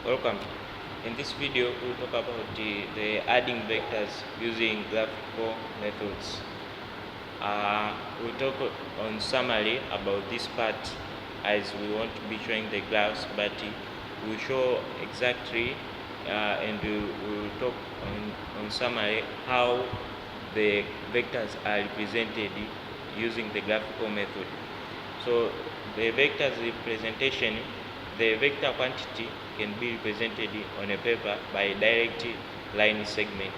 Welcome. In this video, we'll talk about the adding vectors using graphical methods. We'll talk on summary about this part as we want to be showing the graphs, but we'll show exactly and we'll talk on summary how the vectors are represented using the graphical method. So the vectors representation, the vector quantity can be represented on a paper by a direct line segment.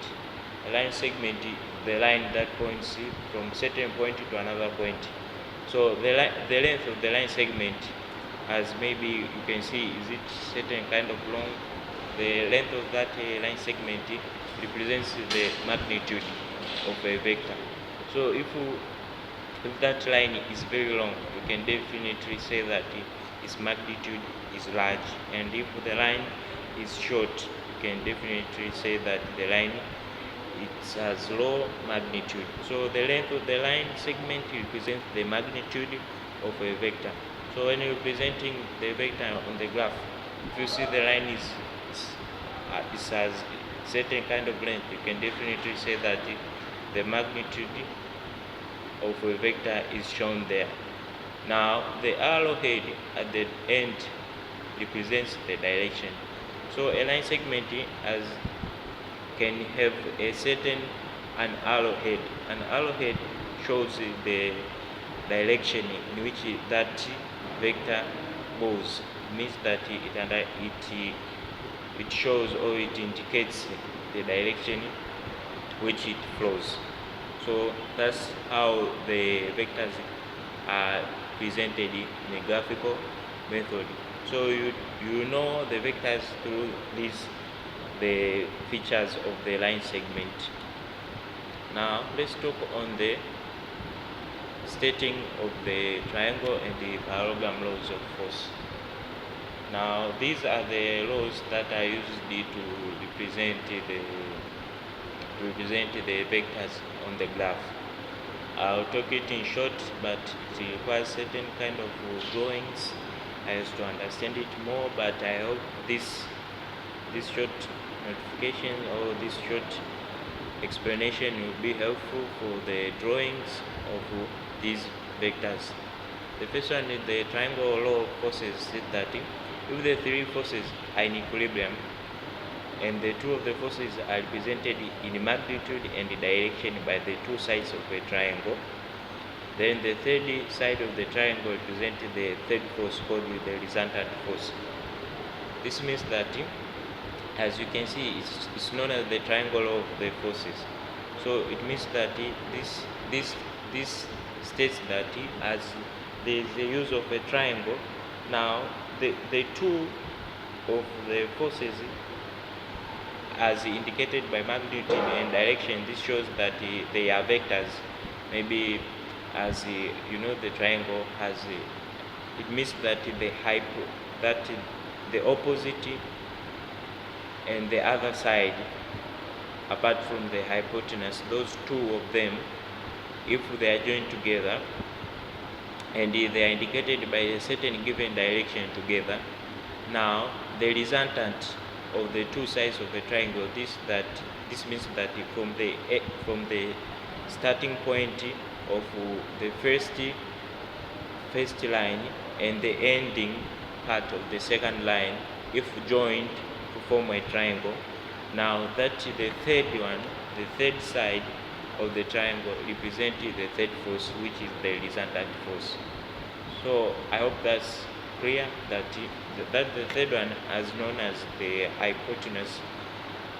A line segment is the line that points from certain point to another point. So the length of the line segment, as maybe you can see, is it certain kind of long. The length of that line segment represents the magnitude of a vector. So if that line is very long, you can definitely say that its magnitude is large, and if the line is short, you can definitely say that the line it has low magnitude. So the length of the line segment represents the magnitude of a vector. So when you're representing the vector on the graph, if you see the line it has certain kind of length, you can definitely say that the magnitude of a vector is shown there. Now the arrowhead at the end represents the direction. So a line segment can have a certain arrowhead. An arrowhead shows the direction in which that vector goes. It means that it shows or it indicates the direction which it flows. So that's how the vectors are presented in a graphical method. So you know the vectors through the features of the line segment. Now let's talk on the stating of the triangle and the parallelogram laws of force. Now these are the laws that are used to represent the vectors on the graph. I'll talk it in short, but it requires certain kind of drawings as to understand it more. But I hope this short notification or this short explanation will be helpful for the drawings of these vectors. The first one is the triangle law of forces said that if the three forces are in equilibrium and the two of the forces are represented in magnitude and direction by the two sides of a triangle, then the third side of the triangle represents the third force called the resultant force. This means that, as you can see, it's known as the triangle law of the forces. So it means that this states that as there is the use of a triangle, now the two of the forces as indicated by magnitude and direction, this shows that they are vectors. Maybe as the triangle has it means that the opposite and the other side apart from the hypotenuse, those two of them, if they are joined together and they are indicated by a certain given direction together, now the resultant of the two sides of the triangle, this means that from the starting point of the first line and the ending part of the second line, if joined to form a triangle, now that the third side of the triangle represents the third force, which is the resultant force. So I hope that's clear that the third one, as known as the hypotenuse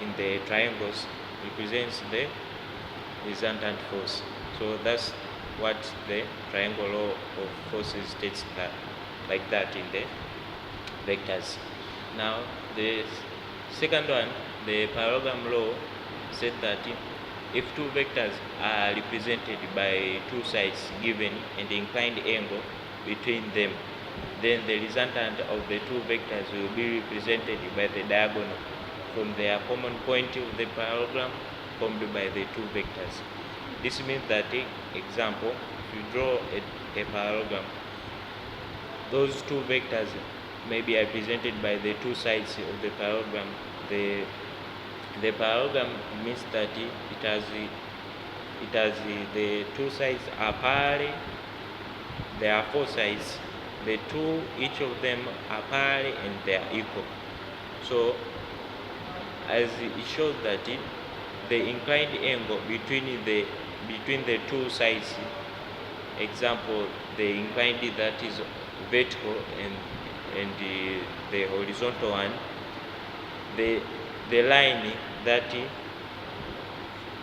in the triangles, represents the resultant force. So that's what the triangle law of forces states that, like that in the vectors. Now the second one, the parallelogram law, said that if two vectors are represented by two sides given an inclined angle between them, then the resultant of the two vectors will be represented by the diagonal from their common point of the parallelogram formed by the two vectors. This means that, example, if you draw a parallelogram, those two vectors maybe are presented by the two sides of the parallelogram. The parallelogram means that the two sides are parallel. There are four sides. The two, each of them are parallel and they are equal. So as it shows that the inclined angle between the two sides, example, the inclined that is vertical and the horizontal one, the line that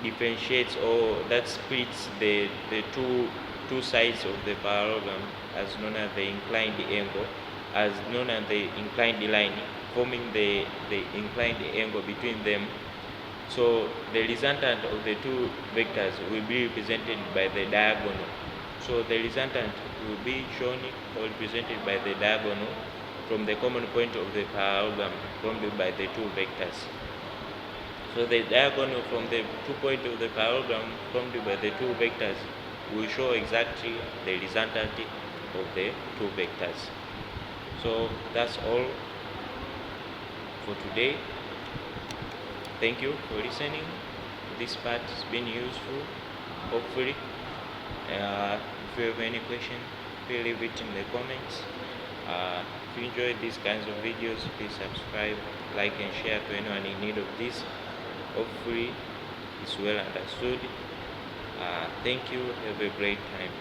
differentiates or that splits the two sides of the parallelogram, as known as the inclined angle, as known as the inclined line, forming the inclined angle between them. So the resultant of the two vectors will be represented by the diagonal. So the resultant will be shown or represented by the diagonal from the common point of the parallelogram formed by the two vectors. So the diagonal from the 2 points of the parallelogram formed by the two vectors will show exactly the resultant of the two vectors. So that's all for today. Thank you for listening. This part has been useful, hopefully. If you have any question, please leave it in the comments. If you enjoyed these kinds of videos, please subscribe, like and share to anyone in need of this. Hopefully it's well understood. Thank you. Have a great time.